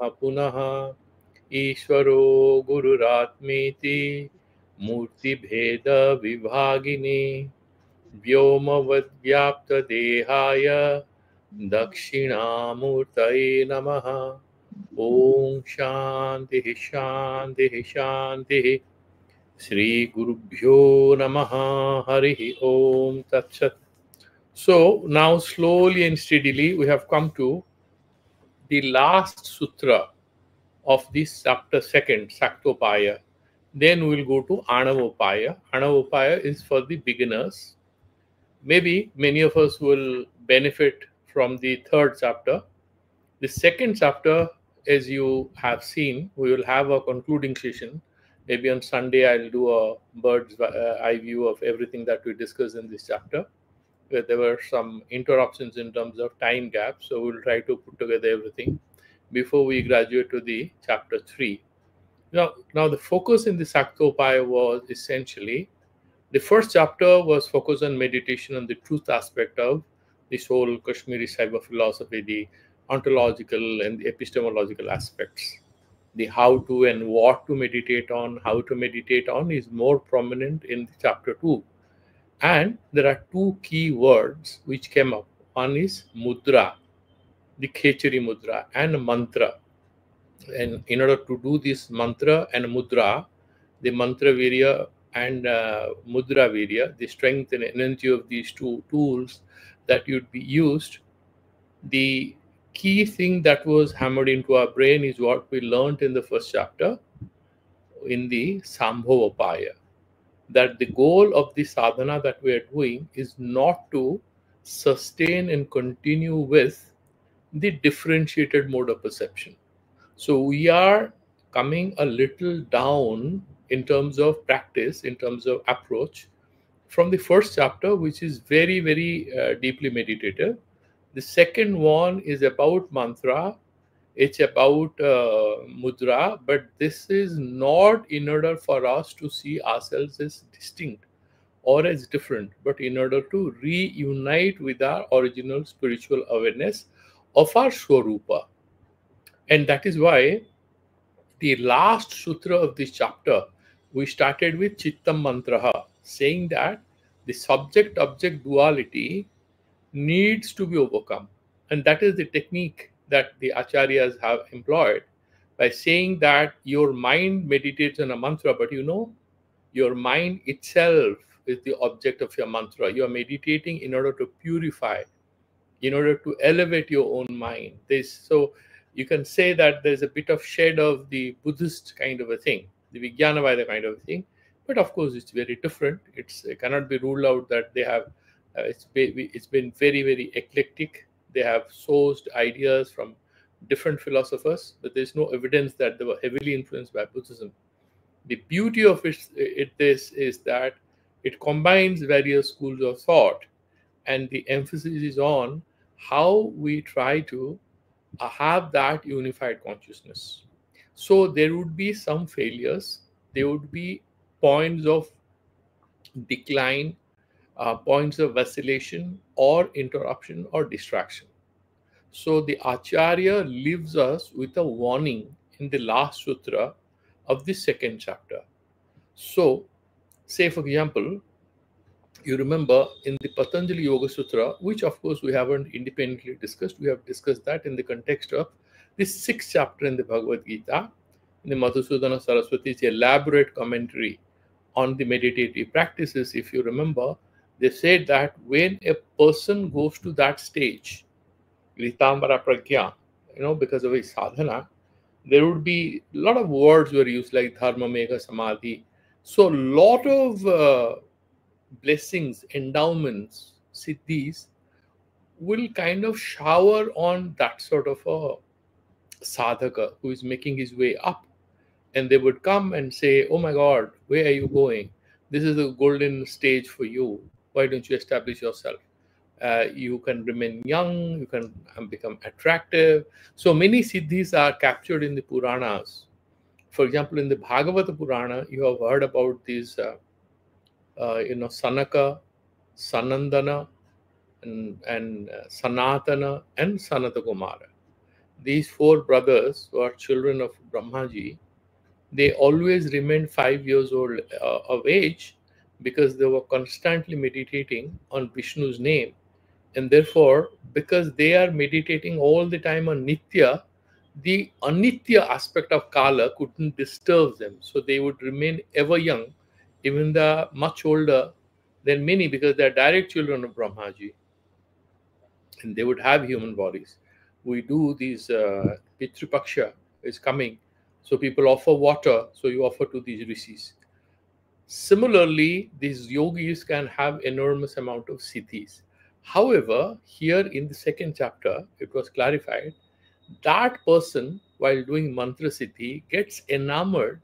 पुनः ईश्वरो गुरुरात्मेति मूर्तिभेद विभागिने व्योमवद्व्याप्तदेहाय दक्षिणामूर्तये नमः। ओम शांति शांति शांति। श्री गुरुभ्यो नमः। हरि ओम तत्सत्। So now slowly and steadily we have come to the last sutra of this chapter second, Saktopaya. Then we will go to Anavopaya. Anavopaya is for the beginners. Maybe many of us will benefit from the third chapter. The second chapter, as you have seen, we will have a concluding session. Maybe on Sunday I'll do a bird's eye view of everything that we discussed in this chapter. Where there were some interruptions in terms of time gaps, so we'll try to put together everything before we graduate to the chapter 3. Now the focus in the Saktopaya was essentially, the first chapter was focused on meditation on the truth aspect of this whole Kashmiri Saiva philosophy, the ontological and the epistemological aspects. The how to and what to meditate on, how to meditate on is more prominent in the chapter 2. And there are two key words which came up. One is mudra, the Khechari mudra, and mantra. And in order to do this mantra and mudra, the mantra virya and mudra virya, the strength and energy of these two tools that would be used, the key thing that was hammered into our brain is what we learned in the first chapter in the Sambhavapaya. That the goal of the sadhana that we are doing is not to sustain and continue with the differentiated mode of perception. So we are coming a little down in terms of practice, in terms of approach, from the first chapter, which is very, very deeply meditative. The second one is about mantra. It's about mudra, but this is not in order for us to see ourselves as distinct or as different, but in order to reunite with our original spiritual awareness of our Swarupa. And that is why the last sutra of this chapter, we started with Chittam Mantraha, saying that the subject-object duality needs to be overcome. And that is the technique that the acharyas have employed by saying that your mind meditates on a mantra, but your mind itself is the object of your mantra. You are meditating in order to purify, in order to elevate your own mind. So you can say that there's a bit of shade of the Buddhist kind of a thing, the Vijnanavada kind of a thing, but of course it's very different. It cannot be ruled out that they have, it's been very, very eclectic. They have sourced ideas from different philosophers, but there's no evidence that they were heavily influenced by Buddhism. The beauty of this is that it combines various schools of thought, and the emphasis is on how we try to have that unified consciousness. So there would be some failures, there would be points of decline, points of vacillation or interruption or distraction. So the Acharya leaves us with a warning in the last sutra of the second chapter. So, say for example, you remember in the Patanjali Yoga Sutra, which of course we haven't independently discussed, we have discussed that in the context of this sixth chapter in the Bhagavad Gita, in the Madhusudana Saraswati's elaborate commentary on the meditative practices. If you remember, they said that when a person goes to that stage, Ritambara Pragya, because of his sadhana, there would be a lot of words were used like Dharma Mega Samadhi. So a lot of blessings, endowments, siddhis will kind of shower on that sort of a sadhaka who is making his way up. And they would come and say, oh my God, where are you going? This is the golden stage for you. Why don't you establish yourself? You can remain young, you can become attractive. So many siddhis are captured in the Puranas. For example, in the Bhagavata Purana, you have heard about these, Sanaka, Sanandana, and Sanatana, and Sanata Kumara. these four brothers who are children of Brahmaji, they always remained 5 years old of age because they were constantly meditating on Vishnu's name. And therefore, because they are meditating all the time on Nitya, the Anitya aspect of Kala couldn't disturb them. So they would remain ever young, even the much older than many, because they are direct children of Brahmaji and they would have human bodies. We do these Pitrupaksha is coming, so people offer water, so you offer to these rishis. Similarly, these yogis can have enormous amount of siddhis. However, here in the second chapter, it was clarified that person, while doing mantra siddhi, gets enamored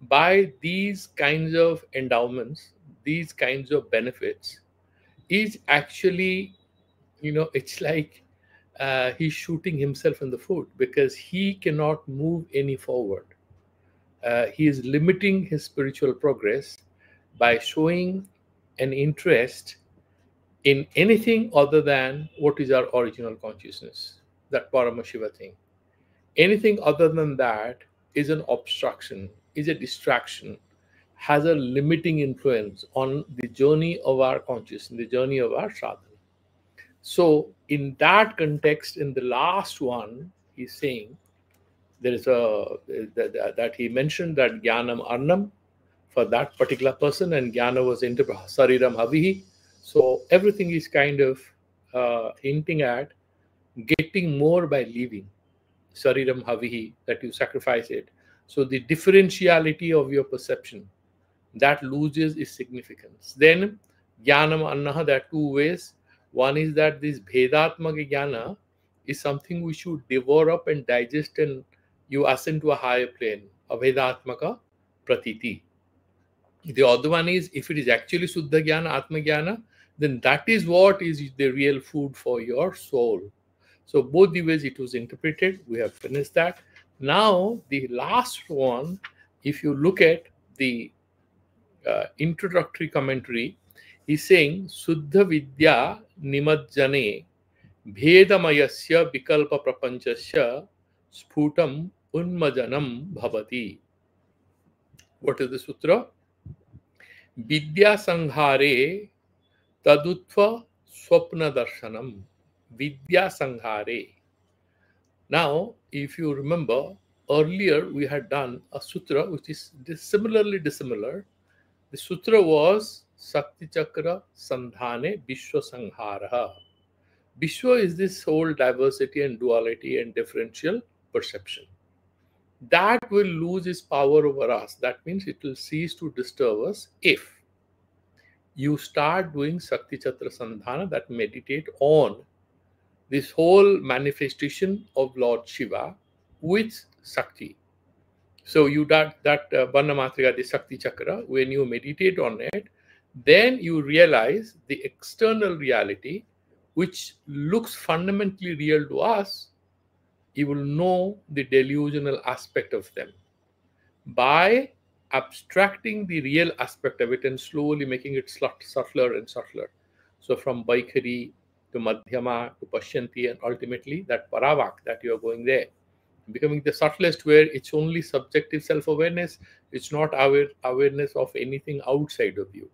by these kinds of endowments, these kinds of benefits, is actually, it's like he's shooting himself in the foot because he cannot move any forward. He is limiting his spiritual progress by showing an interest in anything other than what is our original consciousness, that Paramashiva thing. Anything other than that is an obstruction, is a distraction, has a limiting influence on the journey of our consciousness, the journey of our sadhana. So, in that context, in the last one, he's saying there is that he mentioned that Jnanam Arnam for that particular person, and Jnana was into Sariram Havihi. So, everything is kind of hinting at getting more by leaving Sariram Havihi, that you sacrifice it. So, the differentiality of your perception that loses its significance. Then Jnanam Annaha, there are two ways. One is that this Bhedatmaka Jnana is something we should devour up and digest, and you ascend to a higher plane, Abhedatmaka Pratiti. The other one is, if it is actually Suddha Jnana, Atma Jnana, then that is what is the real food for your soul. So both the ways it was interpreted, we have finished that. Now the last one, if you look at the introductory commentary, he's saying Suddha Vidya Nimajjane Bhedamayasya Vikalpa Prapanchasya Sputam Unmajanam Bhavati. What is the sutra? Vidya Sanghare Tadutva Swapna Darshanam. Vidya Sanghare. Now, if you remember, earlier we had done a sutra which is similarly dissimilar. The sutra was Sakti Chakra Sandhane Vishwa Sanghara. Vishwa is this whole diversity and duality and differential perception. That will lose its power over us. That means it will cease to disturb us if you start doing Sakti Chakra Sandhana, that meditate on this whole manifestation of Lord Shiva with Sakti. So you that Varna Matrika, the Sakti Chakra, when you meditate on it, then you realize the external reality, which looks fundamentally real to us. You will know the delusional aspect of them by abstracting the real aspect of it and slowly making it subtler and subtler. So from Vaikhari to Madhyama to Pashyanti, and ultimately that Paravak, that you are going there, becoming the subtlest, where it's only subjective self-awareness. It's not awareness of anything outside of you.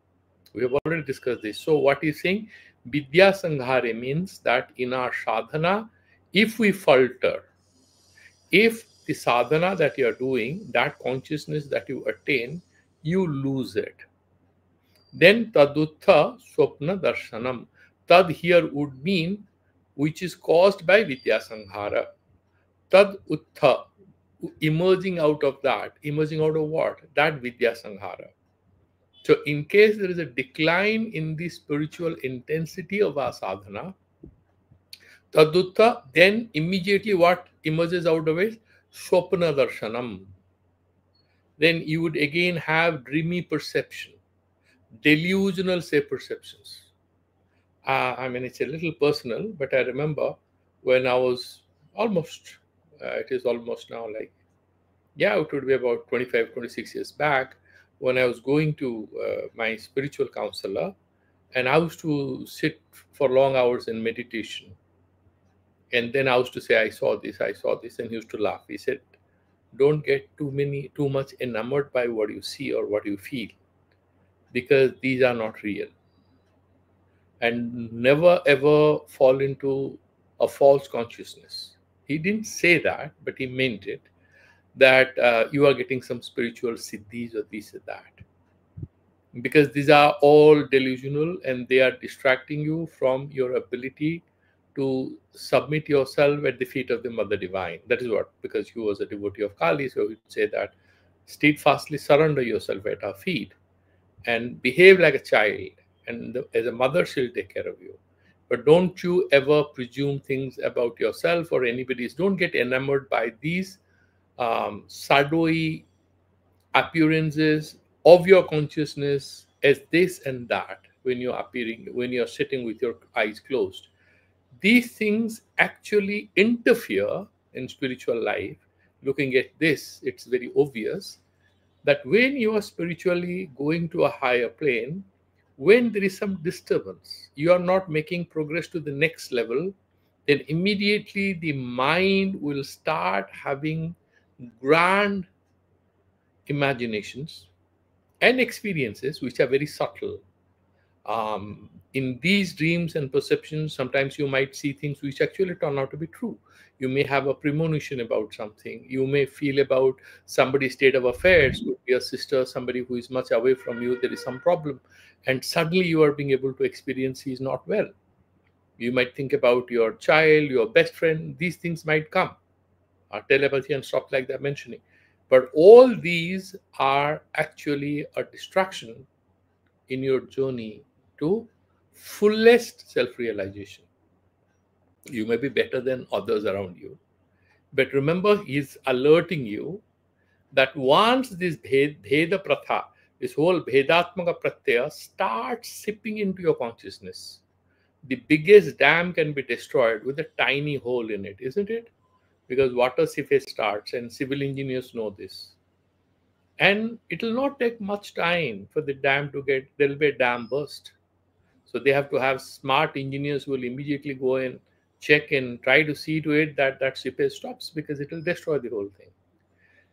We have already discussed this. So what he's saying, Vidya Sanghare means that in our sadhana, if we falter, if the sadhana that you are doing, that consciousness that you attain, you lose it, then Tadutha Swapna Darshanam. Tad here would mean which is caused by Vidya Sanghara. Tad Uttha, emerging out of that. Emerging out of what? That Vidya Sanghara. So in case there is a decline in the spiritual intensity of our sadhana, Tadutta, then immediately what emerges out of it? Swapna Darshanam. Then you would again have dreamy perception, delusional, say, perceptions. I mean, it's a little personal, but I remember when I was almost, it is almost now like, yeah, it would be about 25, 26 years back, when I was going to my spiritual counselor, and I used to sit for long hours in meditation. And then I used to say, I saw this, and he used to laugh. He said, don't get too much enamored by what you see or what you feel, because these are not real. And never ever fall into a false consciousness. He didn't say that, but he meant it, that you are getting some spiritual siddhis or this or that, because these are all delusional and they are distracting you from your ability to submit yourself at the feet of the Mother Divine. That is what, because he was a devotee of Kali, so he'd say that steadfastly surrender yourself at her feet and behave like a child, and as a mother, she'll take care of you. But don't you ever presume things about yourself or anybody's. Don't get enamored by these shadowy appearances of your consciousness as this and that when you're sitting with your eyes closed. These things actually interfere in spiritual life. Looking at this, it's very obvious that when you are spiritually going to a higher plane, when there is some disturbance, you are not making progress to the next level, then immediately the mind will start having grand imaginations and experiences which are very subtle. In these dreams and perceptions, sometimes you might see things which actually turn out to be true. You may have a premonition about something. You may feel about somebody's state of affairs, could be a sister, somebody who is much away from you, there is some problem. And suddenly you are being able to experience he is not well. You might think about your child, your best friend, these things might come. Telepathy and stuff like that mentioning. But all these are actually a distraction in your journey to fullest self-realization. You may be better than others around you, but remember, he's alerting you that once this bheda pratha, this whole bhedatmaka pratyaya starts sipping into your consciousness, the biggest dam can be destroyed with a tiny hole in it, isn't it? Because water seepage starts, and civil engineers know this. And it will not take much time for the dam to get, there will be a dam burst. So they have to have smart engineers who will immediately go and check and try to see to it that that seepage stops, because it will destroy the whole thing.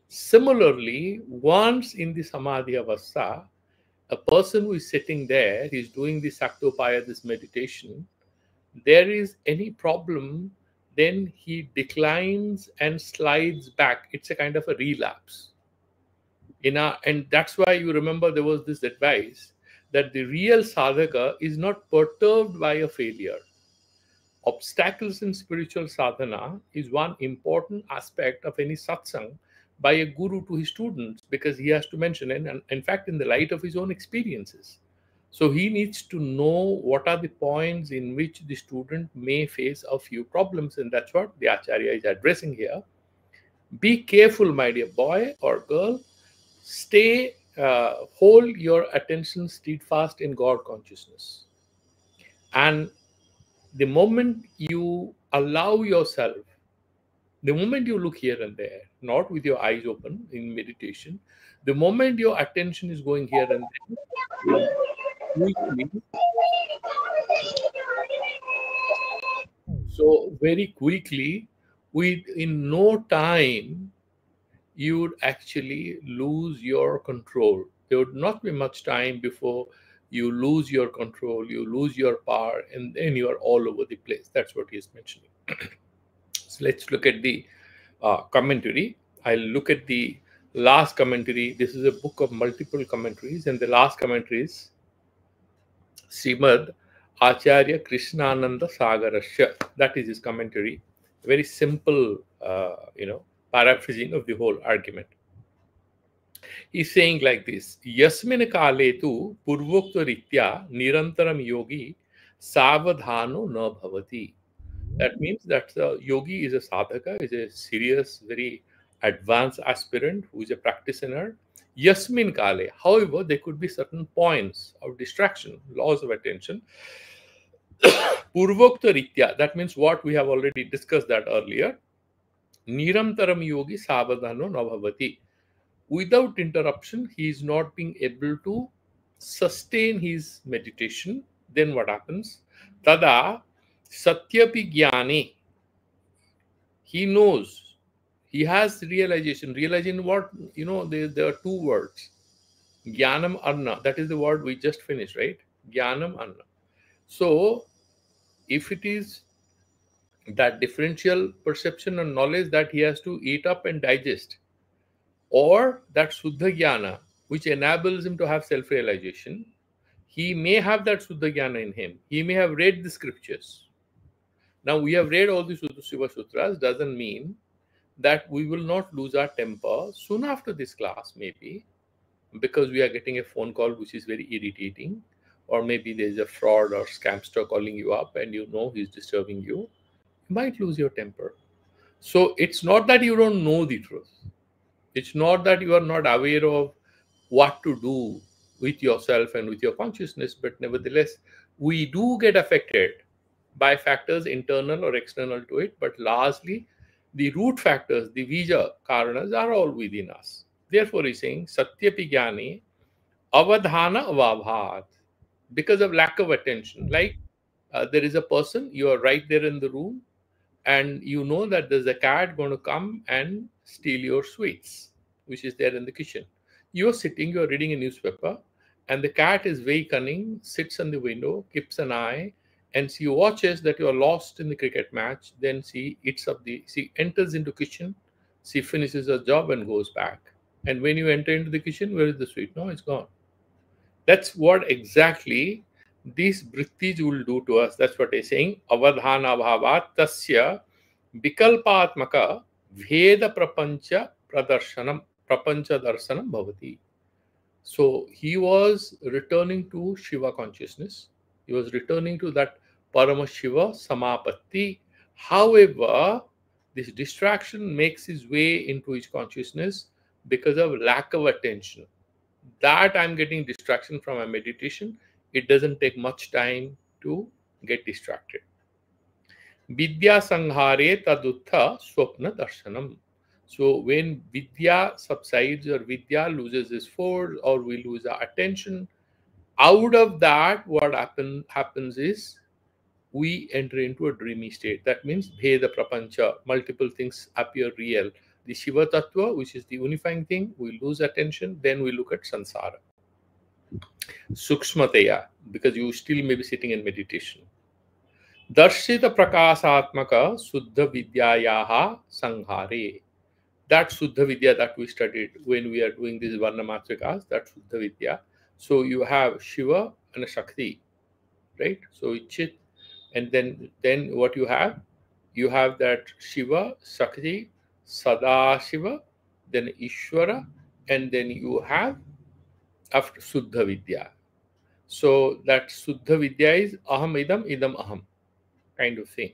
Similarly, once in the Samadhi Avastha, a person who is sitting there, he's doing the Saktopaya, this meditation, there is any problem, then he declines and slides back. It's a kind of a relapse. And that's why you remember there was this advice that the real sadhaka is not perturbed by a failure. Obstacles in spiritual sadhana is one important aspect of any satsang by a guru to his students, because he has to mention, and in fact, in the light of his own experiences. So he needs to know what are the points in which the student may face a few problems, and that's what the Acharya is addressing here. Be careful, my dear boy or girl. Hold your attention steadfast in God consciousness. And the moment you allow yourself, the moment you look here and there, not with your eyes open in meditation, the moment your attention is going here and there, quickly, so very quickly, in no time, you would actually lose your control. There would not be much time before you lose your control, you lose your power, and then you are all over the place. That's what he is mentioning. So let's look at the commentary. I'll look at the last commentary. This is a book of multiple commentaries, and the last commentary is Srimad Acharya Krishnananda Sagarasya. That is his commentary. Very simple, paraphrasing of the whole argument. He's saying like this: Yasmin kale tu purvokta ritya nirantaram yogi savadhano na bhavati. That means that the yogi is a sadhaka, is a serious, very advanced aspirant who is a practitioner. Yasmin kale. However, there could be certain points of distraction, loss of attention. Purvokta ritya. That means what we have already discussed that earlier. Nirantaram yogi savadhano na bhavati. Without interruption, he is not being able to sustain his meditation. Then what happens? Tada satyapi jnani. He knows. He has realization. Realization what? There are two words. Jnanam Anna. That is the word we just finished, right? Jnanam Anna. So, if it is that differential perception and knowledge that he has to eat up and digest, or that Suddha Jnana, which enables him to have self realization, he may have that Suddha Jnana in him. He may have read the scriptures. Now, we have read all the Siva Sutras, doesn't mean that we will not lose our temper soon after this class, maybe, because we are getting a phone call which is very irritating, or maybe there's a fraud or scamster calling you up and you know he's disturbing you. You might lose your temper. So it's not that you don't know the truth. It's not that you are not aware of what to do with yourself and with your consciousness, but nevertheless, we do get affected by factors internal or external to it, but largely the root factors, the vija karanas, are all within us. Therefore, he's saying satyapi jnane avadhana avabhat, because of lack of attention. Like there is a person, you are right there in the room, and you know that there's a cat going to come and steal your sweets, which is there in the kitchen. You're sitting, you're reading a newspaper, and the cat is very cunning, sits on the window, keeps an eye, and she watches that you're lost in the cricket match. Then she enters into kitchen, she finishes her job and goes back. And when you enter into the kitchen, where is the sweet? No, it's gone. That's what exactly these vrittis will do to us. That's what he's saying. Avadhana bhavat tasya vikalpatmaka veda prapancha darshanam bhavati. So he was returning to Shiva consciousness. He was returning to that Parama Shiva Samapatti. However, this distraction makes his way into his consciousness because of lack of attention. That I'm getting distraction from my meditation. It doesn't take much time to get distracted. Vidya sanghare tadutha swapna darshanam. So when vidya subsides or vidya loses its force or we lose our attention, out of that what happens is we enter into a dreamy state. That means bheda prapancha, multiple things appear real. The Shiva Tattva, which is the unifying thing, we lose attention, then we look at sansara. Sukshmateya, because you still may be sitting in meditation. Darshita prakasatmaka suddha vidyayaha sanghare. That suddha vidya that we studied when we are doing this varna matrikas, that suddha vidya. So you have Shiva and a Shakti, right? So Chit, and then what you have? You have that Shiva, Shakti, Sada Shiva, then Ishvara, and then you have after Suddha Vidya. So that Suddha Vidya is Aham Idam Aham kind of thing.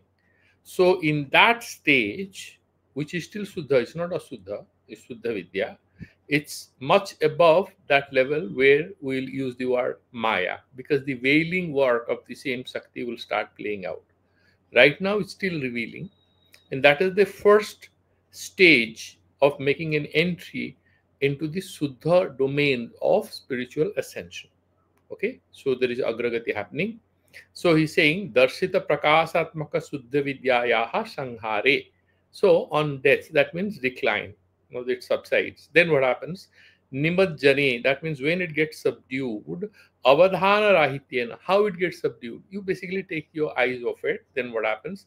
So in that stage, which is still Suddha, it's not Asuddha, it's Suddha Vidya, it's much above that level where we'll use the word Maya, because the veiling work of the same Shakti will start playing out. Right now, it's still revealing, and that is the first stage of making an entry into the Suddha domain of spiritual ascension. Okay, so there is agragati happening. So he's saying darshita prakasatmaka suddha vidyayaha sanghare. So on death, that means decline. It subsides. Then what happens? Nimajjane, that means when it gets subdued, avadhana rahityena, how it gets subdued. You basically take your eyes off it. Then what happens?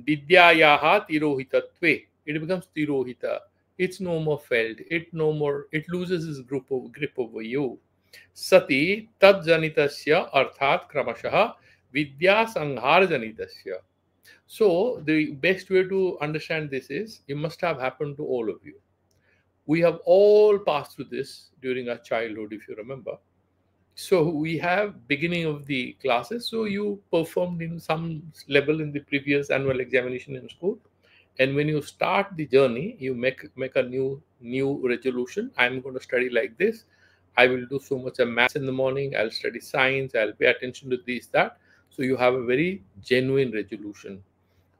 Vidyayaha tirohitatve. It becomes tirohita. It's no more felt. It loses its grip over you. Sati tad janitasya arthat kramashah vidya sanghar janitasya. So the best way to understand this is it must have happened to all of you. We have all passed through this during our childhood, if you remember. So we have beginning of the classes. So you performed in some level in the previous annual examination in school, and when you start the journey, you make a new resolution. I'm going to study like this. I will do so much of maths in the morning. I'll study science. I'll pay attention to this that. So you have a very genuine resolution.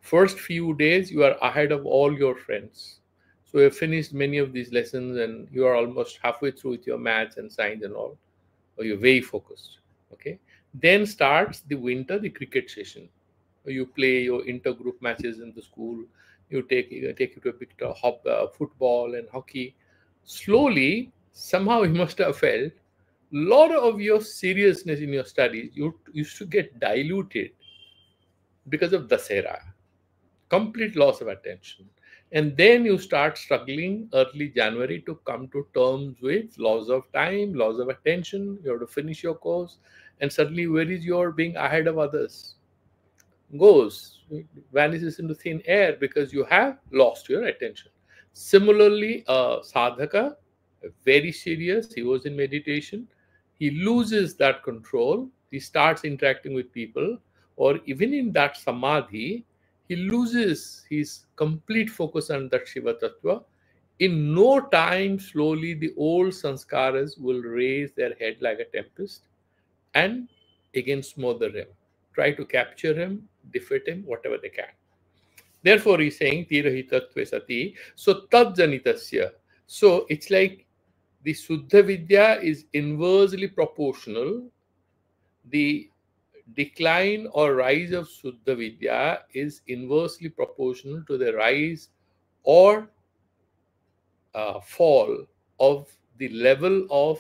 First few days you are ahead of all your friends. So you have finished many of these lessons and you are almost halfway through with your maths and science and all, or you're very focused. Okay. Then starts the winter, the cricket session. You play your intergroup matches in the school. You take you to a bit of football and hockey. Slowly, somehow you must have felt a lot of your seriousness in your studies you used to get diluted because of Dasera, complete loss of attention. And then you start struggling early January to come to terms with loss of time, loss of attention. You have to finish your course, and suddenly, where is your being ahead of others? Goes, vanishes into thin air because you have lost your attention. Similarly, a sadhaka, very serious, he was in meditation, he loses that control, he starts interacting with people, or even in that samadhi, he loses his complete focus on that Shiva Tattva. In no time, slowly, the old sanskaras will raise their head like a tempest and again smother him, try to capture him, defeat him, whatever they can. Therefore, he's saying tirahi tattve sati. So tad janitasya. So it's like the Suddha Vidya is inversely proportional. The decline or rise of Suddha Vidya is inversely proportional to the rise or fall of the level of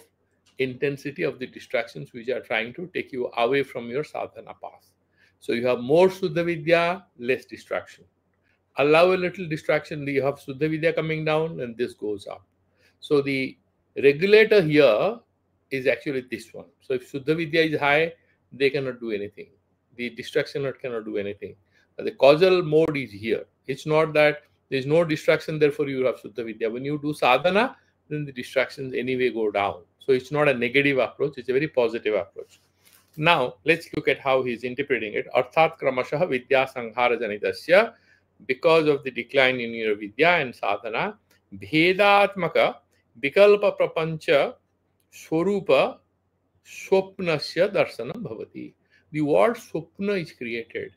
intensity of the distractions which are trying to take you away from your sadhana path. So you have more Suddha Vidya, less distraction. Allow a little distraction, you have Suddha Vidya coming down and this goes up. So the regulator here is actually this one. So if Suddha Vidya is high, they cannot do anything. The distraction node cannot do anything. The causal mode is here. It's not that there is no distraction, therefore you have Suddha Vidya. When you do sadhana, then the distractions anyway go down. So it's not a negative approach, it's a very positive approach. Now, let's look at how he's interpreting it. Arthat kramashah vidya sanghara janitasya, because of the decline in your vidya and sadhana, bhedatmaka vikalpa prapancha swarupa swapnasya darsanam bhavati. The word swapna is created.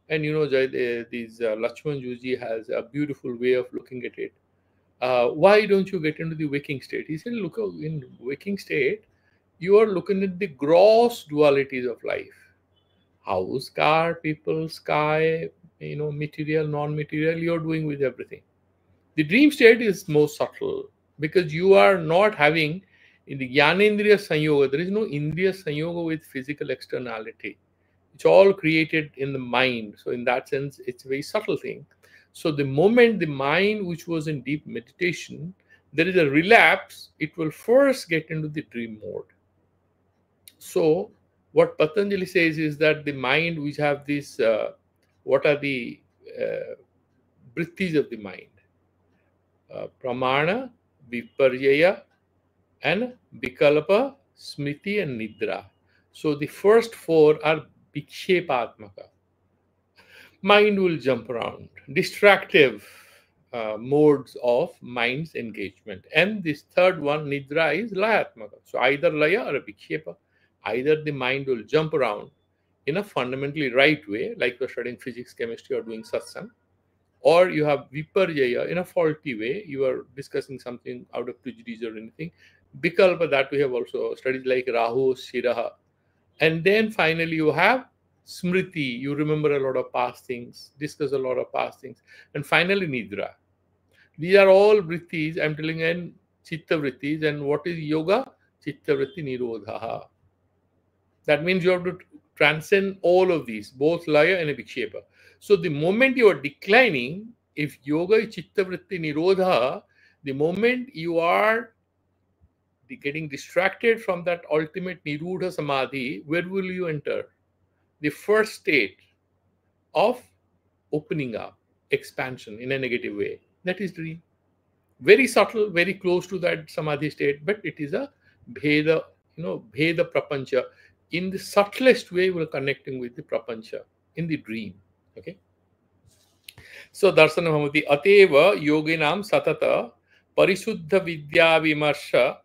And you know, Lakshman Juji has a beautiful way of looking at it. Why don't you get into the waking state? He said, look, in waking state, you are looking at the gross dualities of life. House, car, people, sky, material, non-material, you're doing with everything. The dream state is more subtle because you are not having in the Jnanendriya Sanyoga, there is no Indriya Sanyoga with physical externality. It's all created in the mind. So in that sense, it's a very subtle thing. So the moment the mind, which was in deep meditation, there is a relapse, it will first get into the dream mode. So what Patanjali says is that the mind which have this, what are the vrittis of the mind? Pramana, Viparyaya, and Vikalpa, Smriti, and Nidra. So the first four are Vikshepatmaka. Mind will jump around, distractive modes of mind's engagement. And this third one, Nidra, is Layatmaka. So either Laya or a Vikshepa. Either the mind will jump around in a fundamentally right way, like you're studying physics, chemistry, or doing satsang, or you have Viparyaya in a faulty way, you are discussing something out of prejudice or anything. Vikalpa, that we have also studied, like Rahu, Shiraha. And then finally you have Smriti, you remember a lot of past things, discuss a lot of past things. And finally Nidra. These are all vrittis, I'm telling you, and Chitta vrittis. And what is yoga? Chitta vritti nirodha. That means you have to transcend all of these, both laya and vikshepa. So the moment you are declining, if yoga is chitta vritti nirodha, the moment you are getting distracted from that ultimate nirudha samadhi, where will you enter? The first state of opening up, expansion in a negative way. That is dream. Very subtle, very close to that samadhi state, but it is a bheda, bheda prapancha. In the subtlest way, we're connecting with the prapancha in the dream. Okay. So darsana bhavati ateva yoginam satata parisuddha vidya vimarsha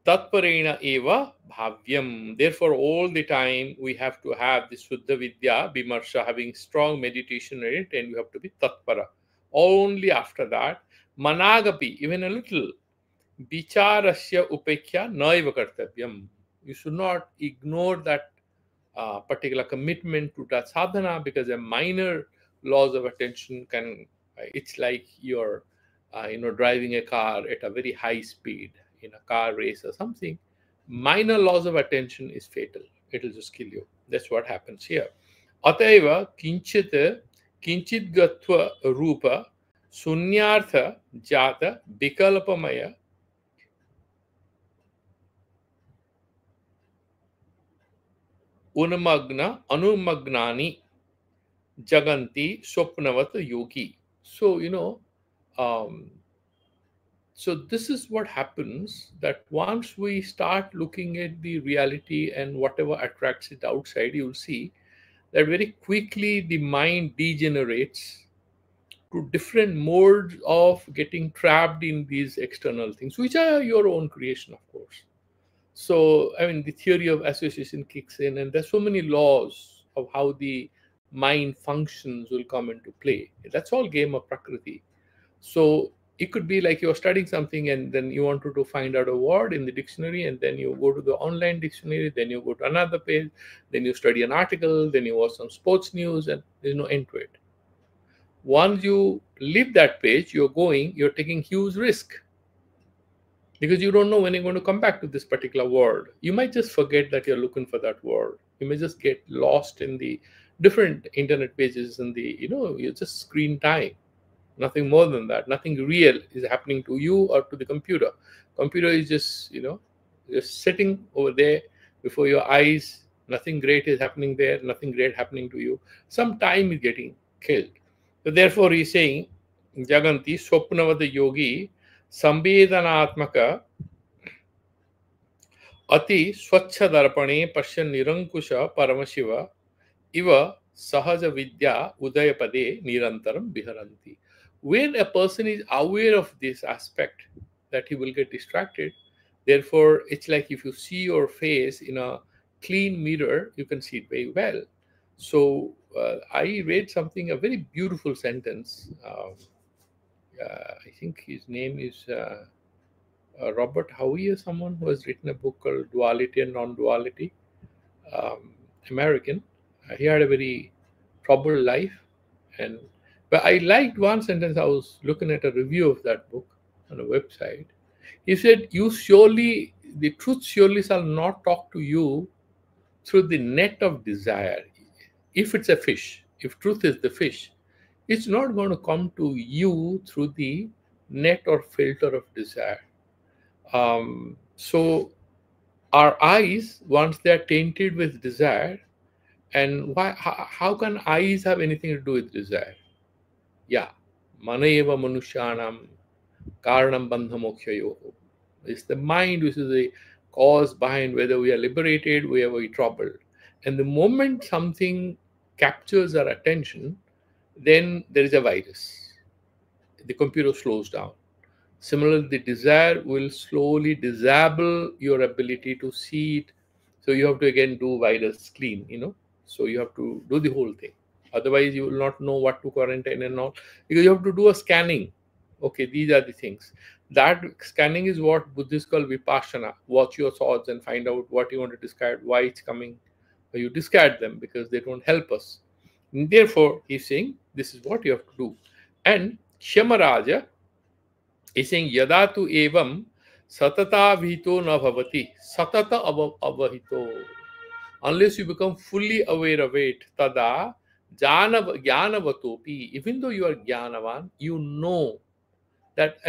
tatparena eva bhavyam. Therefore, all the time we have to have this Suddha Vidya, Vimarsha, having strong meditation in it, and you have to be tatpara. Only after that, managapi, even a little, vicharasya upekya naiva kartavyam. You should not ignore that particular commitment to that sadhana because a minor laws of attention can, it's like you're, driving a car at a very high speed in a car race or something. Minor loss of attention is fatal. It'll just kill you. That's what happens here. Ataiva kinchit gatva rupa sunyartha jata vikalpamaya unamagna anumagnani jaganti swapnavat yogi. So, um, so this is what happens, that once we start looking at the reality and whatever attracts it outside, you'll see that very quickly the mind degenerates to different modes of getting trapped in these external things, which are your own creation, of course. So, I mean, the theory of association kicks in, and there's so many laws of how the mind functions will come into play. That's all game of Prakriti. So it could be like you're studying something and then you wanted to find out a word in the dictionary, and then you go to the online dictionary, then you go to another page, then you study an article, then you watch some sports news, and there's no end to it. Once you leave that page, you're taking huge risk, because you don't know when you're going to come back to this particular word. You might just forget that you're looking for that word. You may just get lost in the different internet pages, and you just screen time. Nothing more than that. Nothing real is happening to you or to the computer. Computer is just sitting over there before your eyes. Nothing great is happening there. Nothing great happening to you. Some time is getting killed. So therefore, he's saying, Jaganti swapnavada yogi samvedanatmaka ati swachha darpane pashyan nirankusha paramashiva iva sahaja vidya udayapade nirantaram viharanti. When a person is aware of this aspect, that he will get distracted, therefore it's like if you see your face in a clean mirror, you can see it very well. So I read something, a very beautiful sentence. I think his name is Robert Howe, or someone who has written a book called Duality and Non-Duality. American. He had a very troubled life, but I liked one sentence. I was looking at a review of that book on a website. He said, the truth surely shall not talk to you through the net of desire. If it's a fish, if truth is the fish, it's not going to come to you through the net or filter of desire. So our eyes, once they are tainted with desire, and how can eyes have anything to do with desire? Yeah, manayeva manushyanam karanam bandha mokshayoho. It's the mind which is the cause behind whether we are liberated, whether we are troubled. And the moment something captures our attention, then there is a virus. The computer slows down. Similarly, the desire will slowly disable your ability to see it. So you have to again do virus clean. So you have to do the whole thing. Otherwise, you will not know what to quarantine and all, because you have to do a scanning. Okay, these are the things. That scanning is what Buddhists call vipassana. Watch your thoughts and find out what you want to discard, why it's coming. Or you discard them because they don't help us. And therefore, he's saying this is what you have to do. And Kshemaraja is saying yada tu evam satata vihito na bhavati satata avahito. Unless you become fully aware of it, tada jnanavatopi. Even though you are jnanavan, you know that,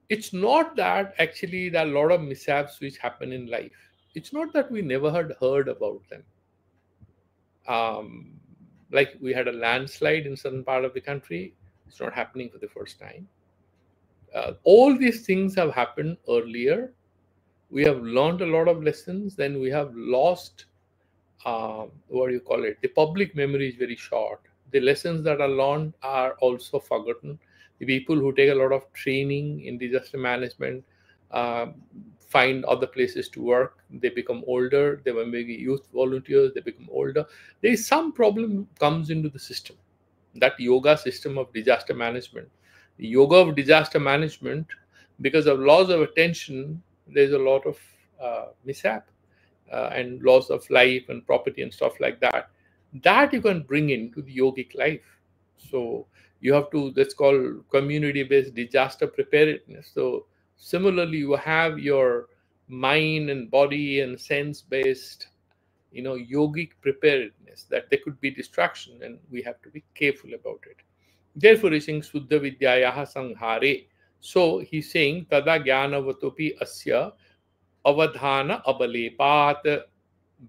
it's not that actually there are a lot of mishaps which happen in life. It's not that we never had heard about them. Like we had a landslide in certain part of the country. It's not happening for the first time. All these things have happened earlier. We have learned a lot of lessons. Then we have lost, what do you call it? The public memory is very short. The lessons that are learned are also forgotten. The people who take a lot of training in disaster management find other places to work. They become older. They were maybe youth volunteers. They become older. There is some problem comes into the system. That yoga system of disaster management. The yoga of disaster management, because of loss of attention, there's a lot of mishap and loss of life and property and stuff like that. that you can bring into the yogic life. So you have to, that's called community-based disaster preparedness. So similarly, you have your mind and body and sense-based, yogic preparedness, that there could be distraction and we have to be careful about it. Therefore, he's saying Suddha Vidyayaha Sanghare. So he's saying Tada Jnanavatopi Asya Avadhana Abalepat.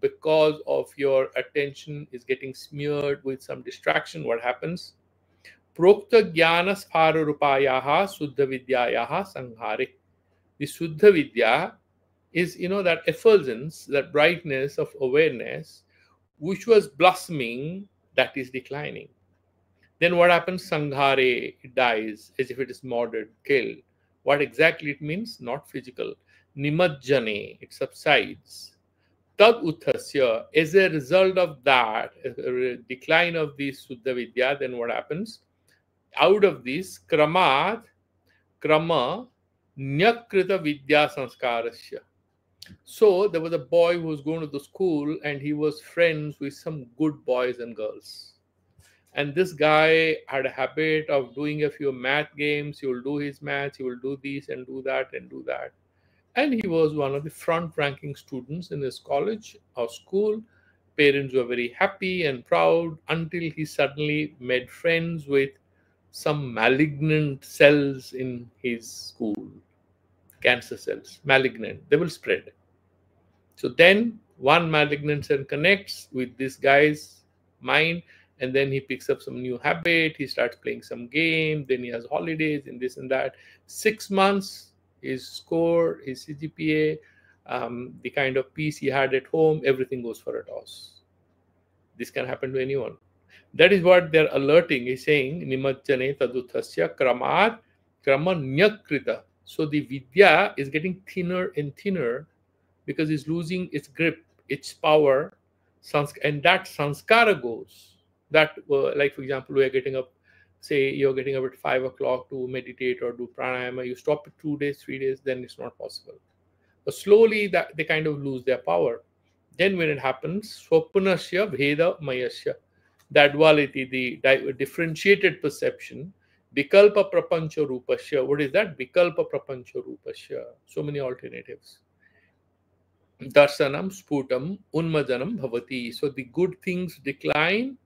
Because of your attention is getting smeared with some distraction, what happens? Prokta Jnana Sphara Rupayaha Suddha Vidyayaha Sanghare. The Suddha Vidya is, that effulgence, that brightness of awareness, which was blossoming, that is declining. Then what happens? Sanghare, it dies as if it is murdered, killed. What exactly it means? Not physical. Nimajjane, it subsides. Tad uthasya, as a result of that, a decline of this Suddha Vidya, then what happens? Out of this, krama, nyakrita vidya sanskarasya. So there was a boy who was going to the school and he was friends with some good boys and girls. And this guy had a habit of doing a few math games. He will do his maths, he will do this and do that and do that. And he was one of the front ranking students in his college or school. Parents were very happy and proud until he suddenly made friends with some malignant cells in his school. Cancer cells, malignant, they will spread. So then one malignant cell connects with this guy's mind, and then he picks up some new habit. He starts playing some game. Then he has holidays and this and that. 6 months, his score, his CGPA, the kind of peace he had at home, everything goes for a toss. This can happen to anyone. That is what they're alerting. He's saying, Nimajjane taduthasya kramat kramanyakrita. So the vidya is getting thinner and thinner because it's losing its grip, its power, and that sanskara goes. That, like for example, we are getting up, say you're getting up at 5 o'clock to meditate or do pranayama, you stop it 2 days, 3 days, then it's not possible. But slowly that they kind of lose their power. Then when it happens, swapnasya veda mayasya, that duality, the differentiated perception, vikalpa prapancha rupasya. What is that? Vikalpa prapancha rupasya. So many alternatives. Darsanam sputam unmajanam bhavati. So the good things decline,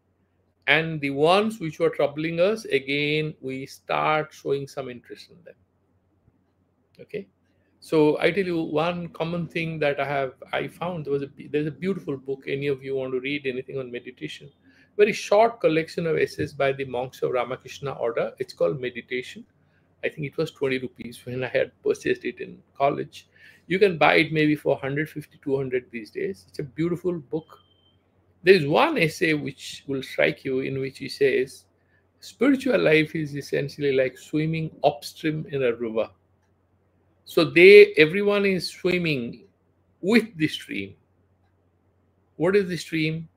and the ones which were troubling us, again we start showing some interest in them. Okay, so I tell you one common thing that I found. There's a beautiful book. Any of you want to read anything on meditation? Very short collection of essays by the monks of Ramakrishna order. It's called Meditation. I think it was 20 rupees when I had purchased it in college. You can buy it maybe for 150, 200 these days. It's a beautiful book. There is one essay which will strike you, in which he says, spiritual life is essentially like swimming upstream in a river. So everyone is swimming with the stream. What is the stream?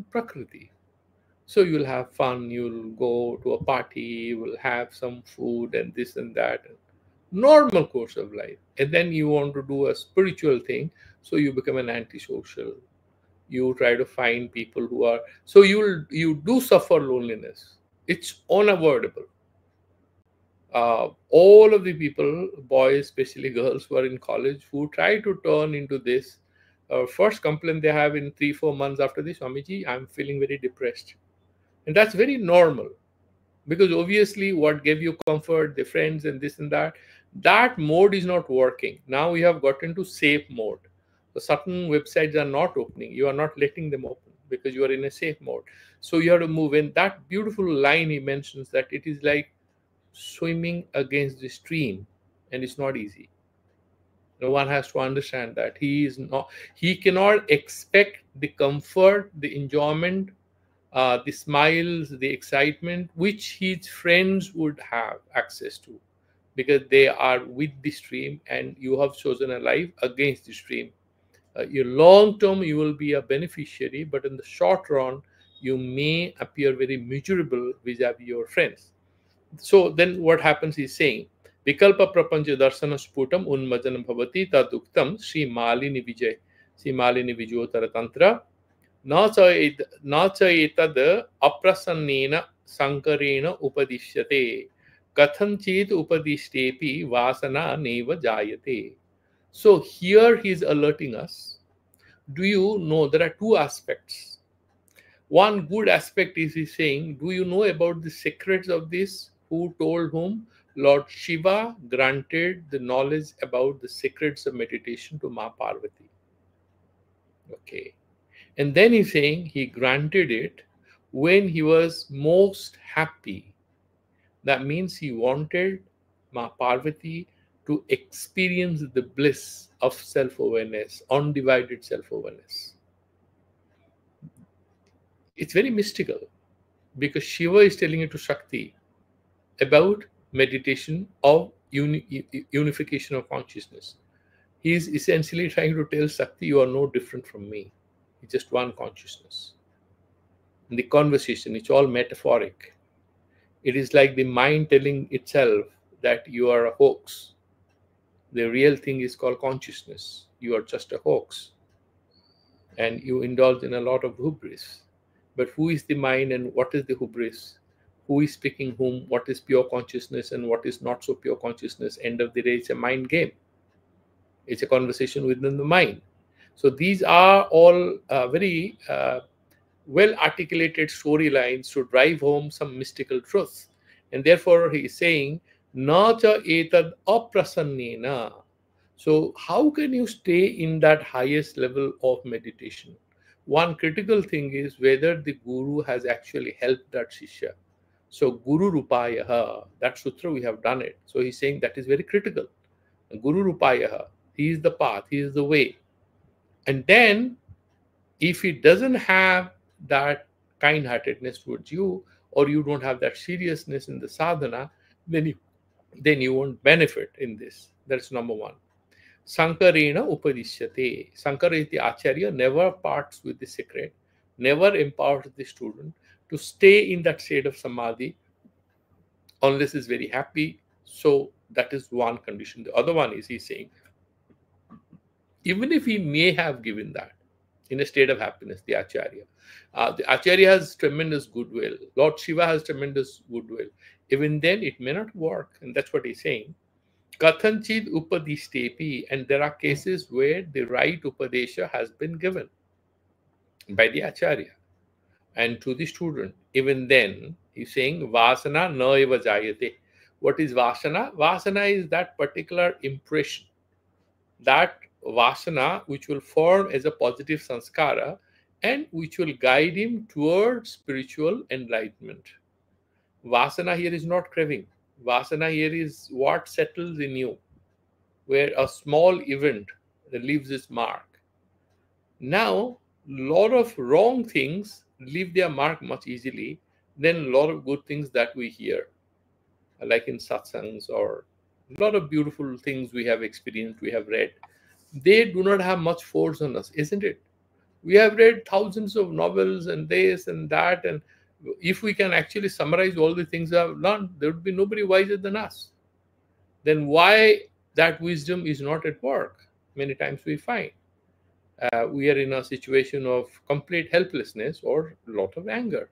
Prakriti. So you'll have fun, you'll go to a party, you will have some food and this and that. Normal course of life. And then you want to do a spiritual thing, so you become an antisocial. You try to find people who are, so you do suffer loneliness. It's unavoidable. All of the people, boys, especially girls who are in college, who try to turn into this, first complaint they have in 3-4 months after this, Swamiji, I'm feeling very depressed. And that's very normal, because obviously what gave you comfort, the friends and this and that mode is not working. Now you have got into safe mode. So certain websites are not opening. You are not letting them open because you are in a safe mode. So you have to move in. That beautiful line he mentions, that it is like swimming against the stream, and it's not easy. No one has to understand that he cannot expect the comfort, the enjoyment, the smiles, the excitement which his friends would have access to, because they are with the stream and you have chosen a life against the stream. Your long term you will be a beneficiary, but in the short run you may appear very miserable vis-a-vis your friends. So then what happens, is saying, vikalpa prapancha darsana sputam unmajanam bhavati taduktam Sri Malini Vijay, Sri Malini Vijayotara Tantra न च एतद् अप्रसन्नेन संकरेण उपदिश्यते कथंचित् उपदिष्टेपि वासना नैव जायते. So here he is alerting us. Do you know there are two aspects? One good aspect is he's saying, do you know about the secrets of this? Who told whom? Lord Shiva granted the knowledge about the secrets of meditation to Ma Parvati. Okay. And then he's saying he granted it when he was most happy. That means he wanted Ma Parvati to experience the bliss of self awareness, undivided self awareness. It's very mystical because Shiva is telling it to Shakti about meditation of unification of consciousness. He is essentially trying to tell Shakti, you are no different from me. It's just one consciousness. In the conversation, it's all metaphoric. It is like the mind telling itself that you are a hoax. The real thing is called consciousness. You are just a hoax. And you indulge in a lot of hubris. But who is the mind and what is the hubris? Who is speaking whom? What is pure consciousness and what is not so pure consciousness? End of the day, it's a mind game. It's a conversation within the mind. So these are all very well articulated storylines to drive home some mystical truth. And therefore, he is saying, Na cha etad aprasannena. So, how can you stay in that highest level of meditation? One critical thing is whether the guru has actually helped that shishya. So, Guru Rupayaha, that sutra we have done it. So, he's saying that is very critical. Guru Rupayaha, he is the path, he is the way. And then, if he doesn't have that kind heartedness towards you, or you don't have that seriousness in the sadhana, then you won't benefit in this. That's number one. Sankarena upadishyate. Sankara is the acharya, never parts with the secret, never empowers the student to stay in that state of samadhi unless he's very happy. So that is one condition. The other one is he's saying, even if he may have given that in a state of happiness, the acharya has tremendous goodwill. Lord Shiva has tremendous goodwill. Even then, it may not work. And that's what he's saying. Kathanchid upadishtepi, and there are cases where the right upadesha has been given by the acharya and to the student. Even then, he's saying vasana na eva jayate. What is vasana? Vasana is that particular impression, that vasana which will form as a positive sanskara and which will guide him towards spiritual enlightenment. Vasana here is not craving. Vasana here is what settles in you, where a small event leaves its mark. Now, a lot of wrong things leave their mark much easily than a lot of good things that we hear, like in satsangs or a lot of beautiful things we have experienced, we have read. They do not have much force on us, isn't it? We have read thousands of novels and this and that, and if we can actually summarize all the things we have learned, there would be nobody wiser than us. Then why that wisdom is not at work? Many times we find we are in a situation of complete helplessness or a lot of anger.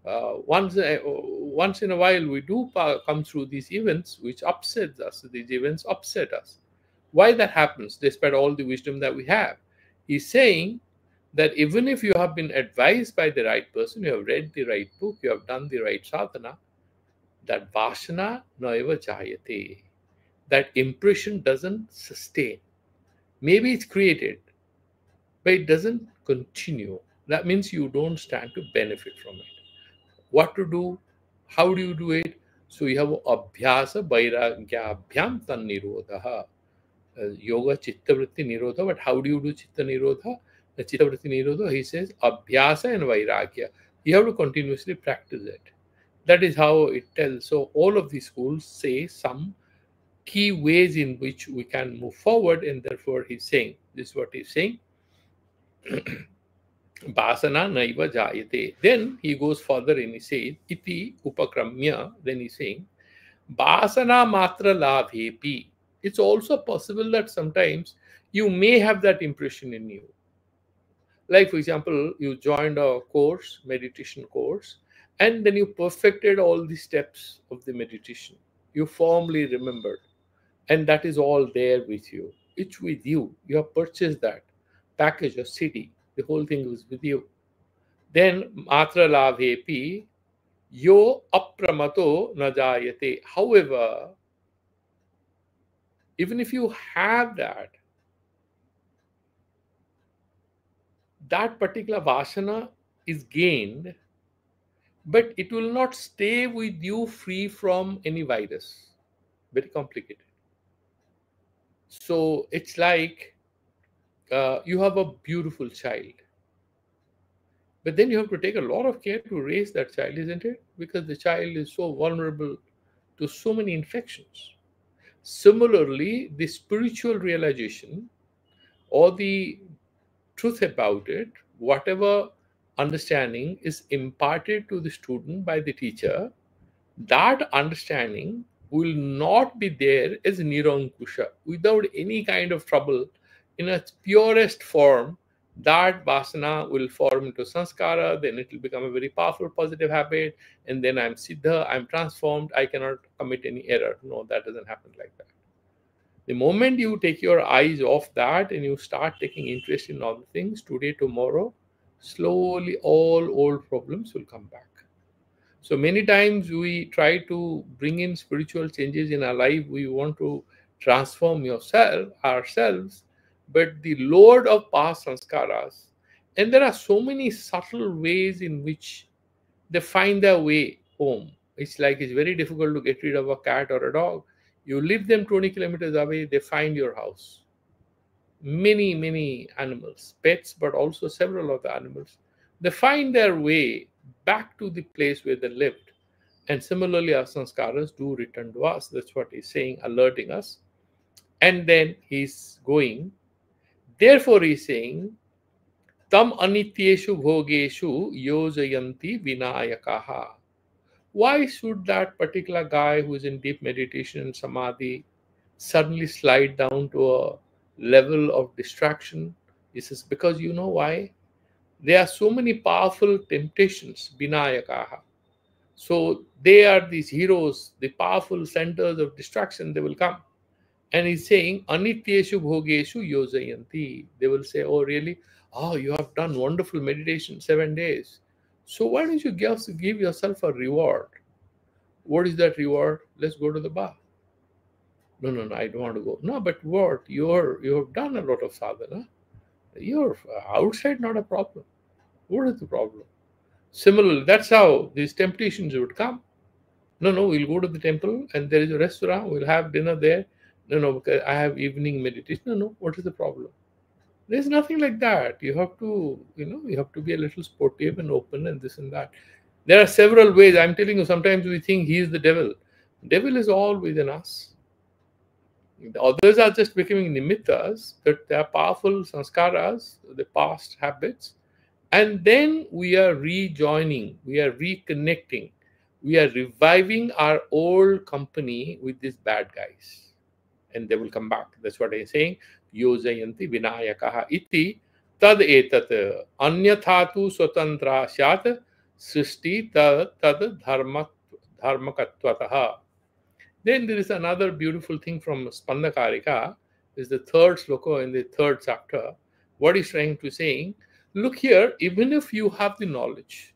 Once in a while, we do come through these events which upset us. These events upset us. Why that happens, despite all the wisdom that we have? He's saying that even if you have been advised by the right person, you have read the right book, you have done the right sadhana, that vasana naiva jayate, that impression doesn't sustain. Maybe it's created, but it doesn't continue. That means you don't stand to benefit from it. What to do? How do you do it? So you have abhyasa vairagyabhyam tan nirodha. Yoga chitta vritti nirodha. But how do you do chitta nirodha? The chitta vritti nirodha, he says, abhyasa and vairagya. You have to continuously practice it. That is how it tells. So all of these schools say some key ways in which we can move forward, and therefore he's saying, this is what he's saying. Vasana naiva jayate. Then he goes further and he says, iti upakramya. Then he's saying, vasana matra labhepi. It's also possible that sometimes you may have that impression in you. Like, for example, you joined a course, meditation course, and then you perfected all the steps of the meditation. You firmly remembered, and that is all there with you. It's with you. You have purchased that package or CD. The whole thing is with you. Then matra labhepi yo apramato najayate. However, even if you have that, that particular vasana is gained, but it will not stay with you free from any virus. Very complicated. So it's like you have a beautiful child, but then you have to take a lot of care to raise that child, isn't it? Because the child is so vulnerable to so many infections. Similarly, the spiritual realization or the truth about it, whatever understanding is imparted to the student by the teacher, that understanding will not be there as Nirankusha without any kind of trouble. In its purest form, that vasana will form into sanskara, then it will become a very powerful positive habit, and then I'm siddha, I'm transformed, I cannot commit any error. No, that doesn't happen like that. The moment you take your eyes off that and you start taking interest in other things, today, tomorrow, slowly all old problems will come back. So many times we try to bring in spiritual changes in our life. We want to transform ourselves, but the load of past sanskaras, and there are so many subtle ways in which they find their way home. It's like it's very difficult to get rid of a cat or a dog. You leave them 20 kilometers away, they find your house. Many animals, pets, but also several of the animals, they find their way back to the place where they lived. And similarly, our sanskaras do return to us. That's what he's saying, alerting us. And then he's going. Therefore, he's saying, Tam anityeshu bhogeshu yojayanti vinayakaha. Why should that particular guy who is in deep meditation and samadhi suddenly slide down to a level of distraction? He says, because you know why? There are so many powerful temptations, vinayakaha. So they are these heroes, the powerful centers of distraction, they will come. And he's saying, Anityeshu bhogeshu yojayanti. They will say, oh, really? Oh, you have done wonderful meditation 7 days. So why don't you give yourself a reward? What is that reward? Let's go to the bar. No, I don't want to go. No, but what? You have done a lot of sadhana. You're outside, not a problem. What is the problem? Similarly, that's how these temptations would come. No, we'll go to the temple and there is a restaurant. We'll have dinner there. No, because I have evening meditation. No, what is the problem? There's nothing like that. You have to, you have to be a little sportive and open and this and that. There are several ways. I'm telling you, sometimes we think he is the devil. Devil is all within us. The others are just becoming nimittas, but they are powerful sanskaras, the past habits. And then we are rejoining, we are reconnecting, we are reviving our old company with these bad guys. And they will come back. That's what I'm saying. Yojayanti vinayakaha iti tad etat anyathatu swatantra syat srishti tad dharmakattvataha. Then there is another beautiful thing from Spandakarika, is the third sloka in the third chapter. What he's trying to saying, look here, even if you have the knowledge,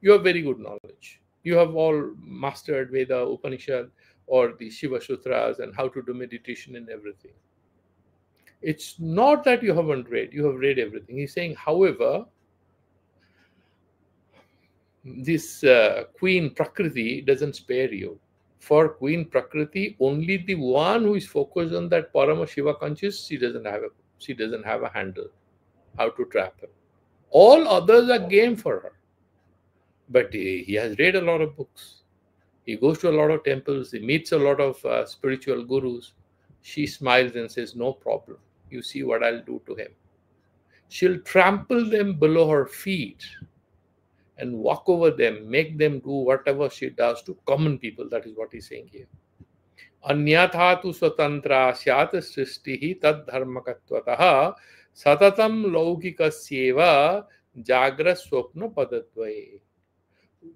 you have very good knowledge. You have all mastered Veda, Upanishad, or the Siva Sutras and how to do meditation and everything. It's not that you haven't read, you have read everything. He's saying, however, this Queen Prakriti doesn't spare you. For Queen Prakriti, only the one who is focused on that Parama Shiva conscious, she doesn't have a handle how to trap him. All others are game for her. But he has read a lot of books. He goes to a lot of temples. He meets a lot of spiritual gurus. She smiles and says, no problem. You see what I'll do to him. She'll trample them below her feet and walk over them, make them do whatever she does to common people. That is what he's saying here. Anyathatu swatantra syat srishtihi tad dharmakattvataha Satatam laukikasyeva jagra swapna padadvaye.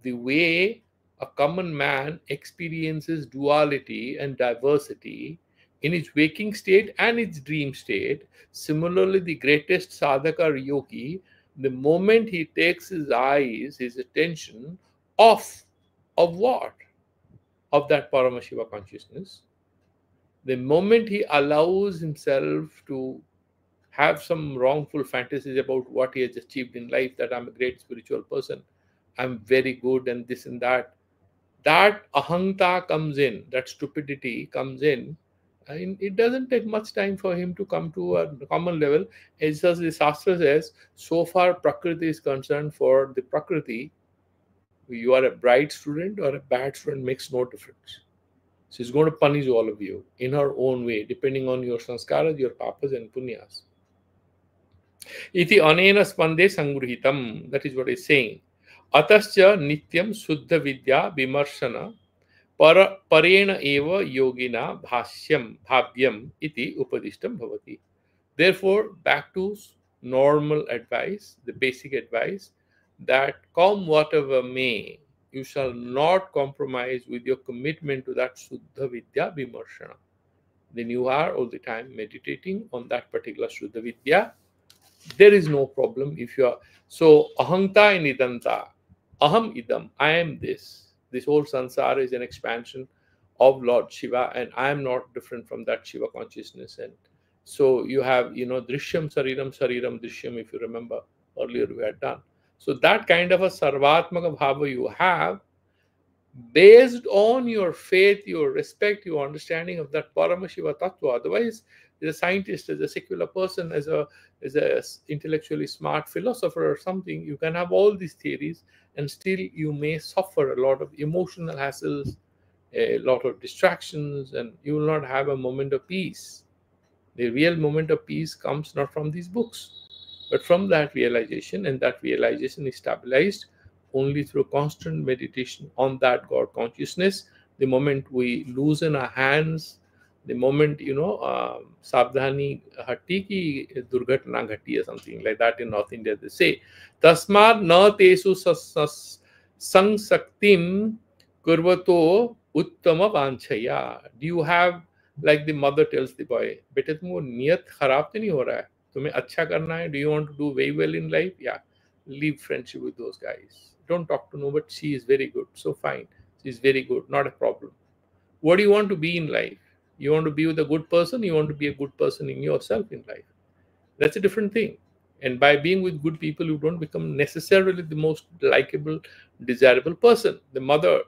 The way a common man experiences duality and diversity in his waking state and its dream state, similarly, the greatest sadhaka or yogi, the moment he takes his eyes, his attention off of what? Of that Paramashiva consciousness, the moment he allows himself to have some wrongful fantasies about what he has achieved in life, that I'm a great spiritual person, I'm very good, and this and that ahanta comes in, that stupidity comes in, and it doesn't take much time for him to come to a common level. As the Shastra says, so far Prakriti is concerned, for the Prakriti, you are a bright student or a bad student makes no difference. She's going to punish all of you in her own way, depending on your sanskaras, your papas, and punyas. Iti anena spande sangruhitam. That is what he's saying. Atascha nityam suddha vidya vimarshana parena eva yogina bhasyam bhavyam iti upadishtam bhavati. Therefore, back to normal advice, the basic advice, that come whatever may, you shall not compromise with your commitment to that Suddha Vidya Vimarshana. Then you are all the time meditating on that particular Suddha Vidya. There is no problem if you are. So, ahanta and idanta, aham idam, I am this. This whole sansara is an expansion of Lord Shiva, and I am not different from that Shiva consciousness. And so you have, drishyam sariram drishyam, if you remember earlier we had done. So that kind of a sarvatmaka bhava you have, based on your faith, your respect, your understanding of that Paramashiva Tattva. Otherwise, as a scientist, as a secular person, as a intellectually smart philosopher or something, you can have all these theories and still you may suffer a lot of emotional hassles, a lot of distractions, and you will not have a moment of peace. The real moment of peace comes not from these books, but from that realization, and that realization is stabilized only through constant meditation on that God consciousness. The moment we loosen our hands, the moment, Sabdhani hatti ki durghatna ghati or something like that in North India, they say, Tasmad na tesu sang saktim kurvato uttama vanchaya. Do you have, like the mother tells the boy, bete tumko niyat kharab to nahi ho raha hai? तुम्हें अच्छा करना है, do you want to do very well in life? Yeah, leave friendship with those guys. Don't talk to no, but she is very good, so fine. She is very good, not a problem. What do you want to be in life? You want to be with a good person, you want to be a good person in yourself in life. That's a different thing. And by being with good people, you don't become necessarily the most likable, desirable person. The mother,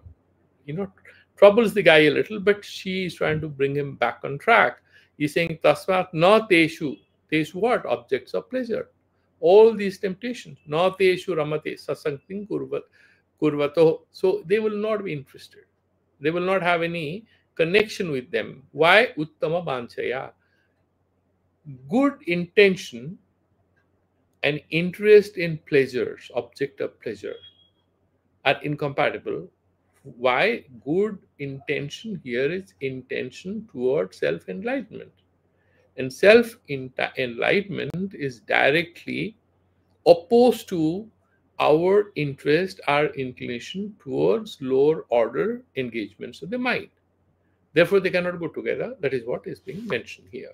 troubles the guy a little, but she is trying to bring him back on track. He's saying, Tasmat na teshu. Teshu what? Objects of pleasure. All these temptations. Na teshu ramate sasanktim kurvato. So they will not be interested. They will not have any connection with them. Why? Uttama banchaya. Good intention and interest in pleasures, object of pleasure, are incompatible. Why? Good intention here is intention towards self-enlightenment. And self-enlightenment is directly opposed to our interest, our inclination towards lower order engagements of the mind. Therefore, they cannot go together. That is what is being mentioned here.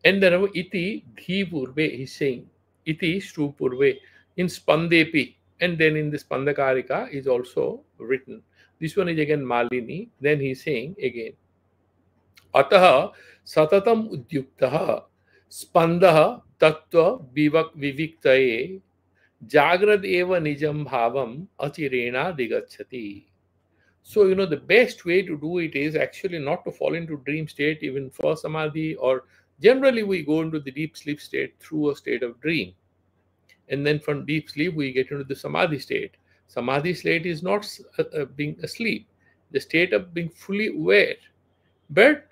And then iti dhi purve, he's saying, iti shru purve, in spandepi. And then in the Spandakarika is also written. This one is again Malini. Then he's saying again, Ataha satatam udyuktaha spandaha tattva viviktaye jagrad eva nijam bhavam achirena digachati. So, the best way to do it is actually not to fall into dream state even for samadhi, or generally we go into the deep sleep state through a state of dream. And then from deep sleep, we get into the samadhi state. Samadhi state is not being asleep, the state of being fully aware, but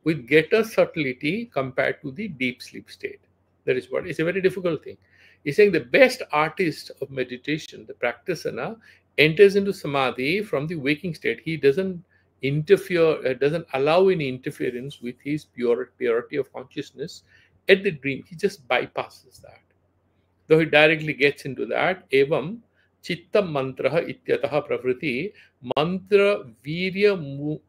with greater subtlety compared to the deep sleep state. That is what is a very difficult thing. He's saying the best artist of meditation, the practitioner, enters into samadhi from the waking state. He doesn't interfere, doesn't allow any interference with his purity of consciousness at the dream. He just bypasses that. Though he directly gets into that, evam chitta mantra ityatah pravriti mantra virya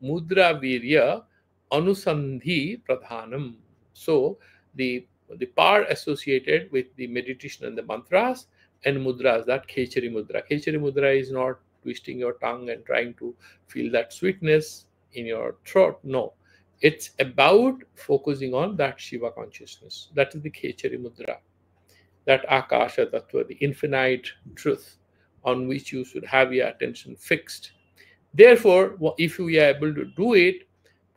mudra virya anusandhi pradhanam. So the part associated with the meditation and the mantras and mudras, that Khechari mudra. Khechari mudra is not twisting your tongue and trying to feel that sweetness in your throat. No, it's about focusing on that Shiva consciousness. That is the Khechari mudra, that Akasha Tattva, the infinite truth on which you should have your attention fixed. Therefore, if you are able to do it,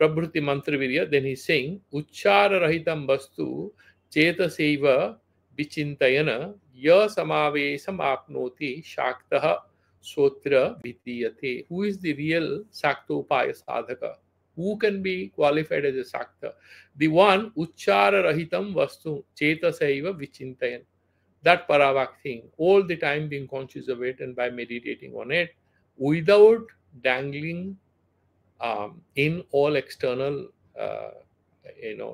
Prabhuti Mantra Virya, then he's saying, Uchchara Rahitam Vastu Chetaseva Vichintayana Ya Samavesam Apnoti Shaktaha Sotra Vidiyate. Who is the real Saktopaya Sadhaka? Who can be qualified as a Sakta? The one Uchchara Rahitam Vastu Chetaseva Vichintayana. That paravak thing, all the time being conscious of it and by meditating on it without dangling in all external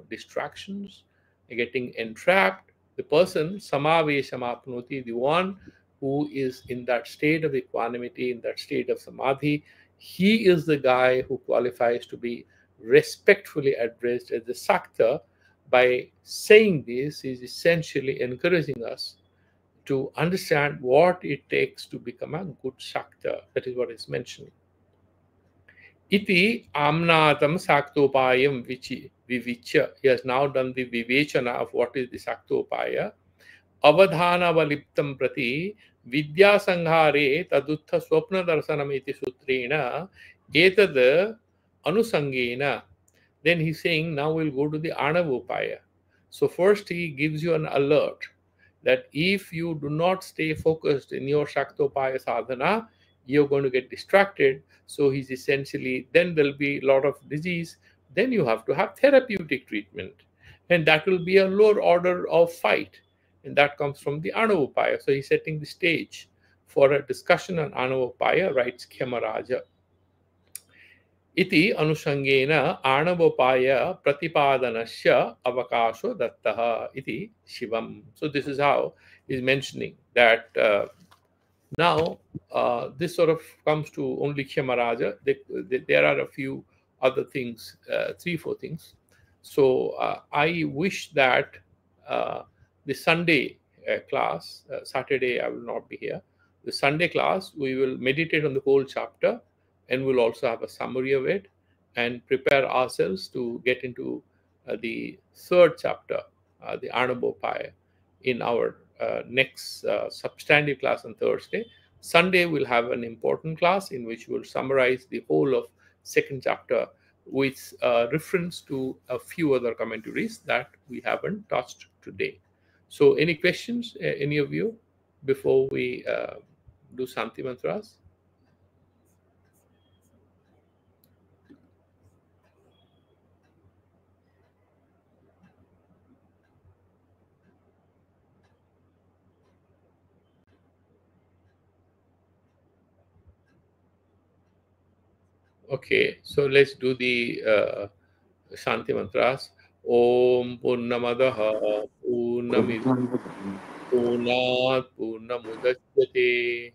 distractions, getting entrapped. The person samaveshamapnoti, the one who is in that state of equanimity, in that state of samadhi, he is the guy who qualifies to be respectfully addressed as the sakta. By saying this, he is essentially encouraging us to understand what it takes to become a good sakta. That is what is mentioned. Iti amnatam saktopayam vivichya. He has now done the vivechana of what is the saktopaya. Avadhana valiptam prati vidya sanghare tadutha swapna darsanam iti sutrena etad anusangena. Then he's saying, now we'll go to the anavopaya. So first he gives you an alert that if you do not stay focused in your Shaktopaya sadhana, you're going to get distracted. So he's essentially, then there'll be a lot of disease. Then you have to have therapeutic treatment. And that will be a lower order of fight. And that comes from the Anavopaya. So he's setting the stage for a discussion on Anavopaya, writes Kshemaraja. Iti anusangena anavopaya pratipadanasya avakasho dattaha iti shivam. So this is how he's mentioning that now this sort of comes to only Kshemaraja. There are a few other things, 3-4 things. So I wish that the Sunday class, Saturday I will not be here. The Sunday class, we will meditate on the whole chapter, and we'll also have a summary of it and prepare ourselves to get into the third chapter, the Anubopaya, in our next substantive class on Thursday. Sunday, we'll have an important class in which we'll summarize the whole of second chapter with reference to a few other commentaries that we haven't touched today. So any questions, any of you, before we do Shanti Mantras? Okay, so let's do the Shanti Mantras. Om Purnamadaha Purnamidam Purnat Purnamudachyate